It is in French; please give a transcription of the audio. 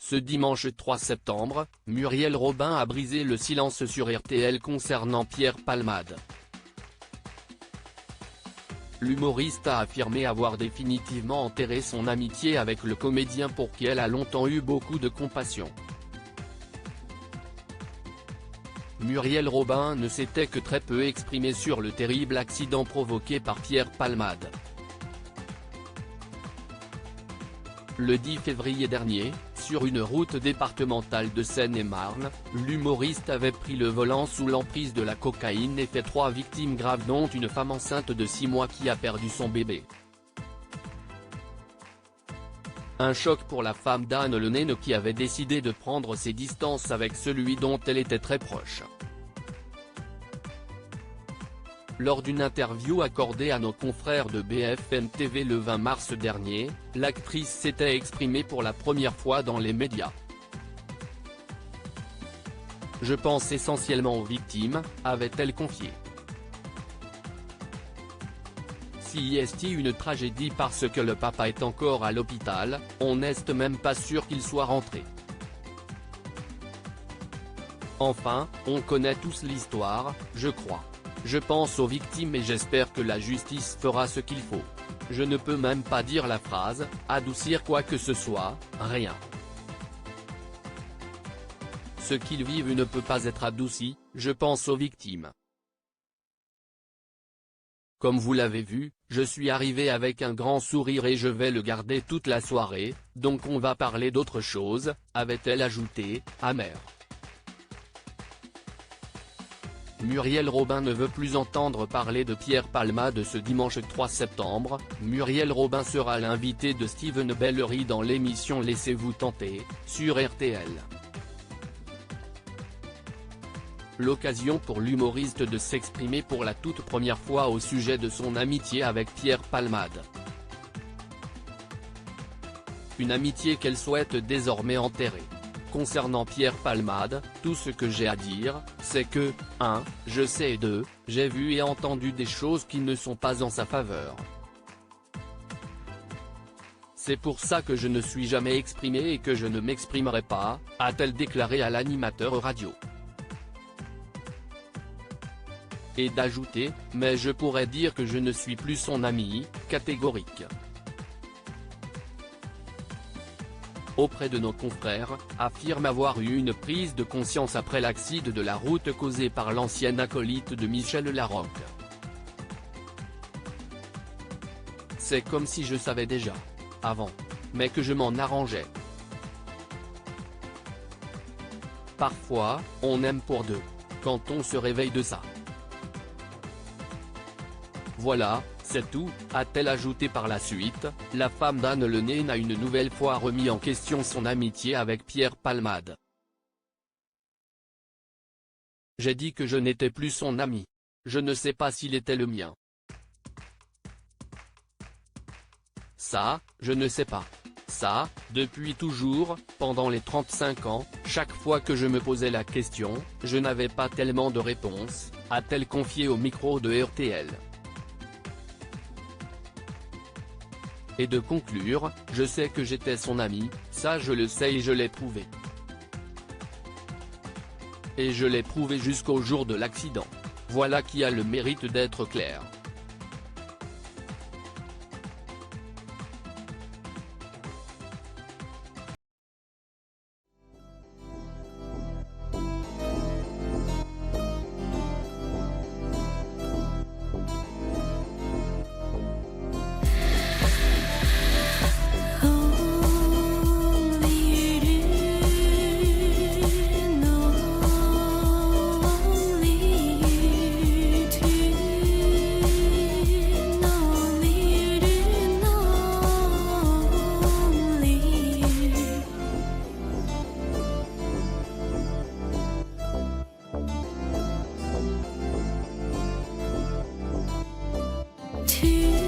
Ce dimanche 3 septembre, Muriel Robin a brisé le silence sur RTL concernant Pierre Palmade. L'humoriste a affirmé avoir définitivement enterré son amitié avec le comédien pour qui elle a longtemps eu beaucoup de compassion. Muriel Robin ne s'était que très peu exprimée sur le terrible accident provoqué par Pierre Palmade. Le 10 février dernier, sur une route départementale de Seine-et-Marne, l'humoriste avait pris le volant sous l'emprise de la cocaïne et fait 3 victimes graves dont une femme enceinte de 6 mois qui a perdu son bébé. Un choc pour la femme d'Anne Lenene qui avait décidé de prendre ses distances avec celui dont elle était très proche. Lors d'une interview accordée à nos confrères de BFM TV le 20 mars dernier, l'actrice s'était exprimée pour la première fois dans les médias. « Je pense essentiellement aux victimes », avait-elle confié. Si est une tragédie parce que le papa est encore à l'hôpital, on n'est même pas sûr qu'il soit rentré. Enfin, on connaît tous l'histoire, je crois. Je pense aux victimes et j'espère que la justice fera ce qu'il faut. Je ne peux même pas dire la phrase, adoucir quoi que ce soit, rien. Ce qu'ils vivent ne peut pas être adouci, je pense aux victimes. Comme vous l'avez vu, je suis arrivé avec un grand sourire et je vais le garder toute la soirée, donc on va parler d'autre chose, avait-elle ajouté, amère. Muriel Robin ne veut plus entendre parler de Pierre Palmade ce dimanche 3 septembre, Muriel Robin sera l'invitée de Steven Bellery dans l'émission Laissez-vous tenter, sur RTL. L'occasion pour l'humoriste de s'exprimer pour la toute première fois au sujet de son amitié avec Pierre Palmade. Une amitié qu'elle souhaite désormais enterrer. Concernant Pierre Palmade, tout ce que j'ai à dire, c'est que, 1, je sais et 2, j'ai vu et entendu des choses qui ne sont pas en sa faveur. C'est pour ça que je ne suis jamais exprimé et que je ne m'exprimerai pas, a-t-elle déclaré à l'animateur radio. Et d'ajouter, mais je pourrais dire que je ne suis plus son ami, catégorique. Auprès de nos confrères, affirme avoir eu une prise de conscience après l'accident de la route causé par l'ancienne acolyte de Michel Larocque. C'est comme si je savais déjà, avant, mais que je m'en arrangeais. Parfois, on aime pour deux, quand on se réveille de ça. Voilà, c'est tout, a-t-elle ajouté par la suite. La femme d'Anne Lenene a une nouvelle fois remis en question son amitié avec Pierre Palmade. J'ai dit que je n'étais plus son ami. Je ne sais pas s'il était le mien. Ça, je ne sais pas. Ça, depuis toujours, pendant les 35 ans, chaque fois que je me posais la question, je n'avais pas tellement de réponses, a-t-elle confié au micro de RTL. Et de conclure, je sais que j'étais son ami, ça je le sais et je l'ai prouvé. Et je l'ai prouvé jusqu'au jour de l'accident. Voilà qui a le mérite d'être clair. To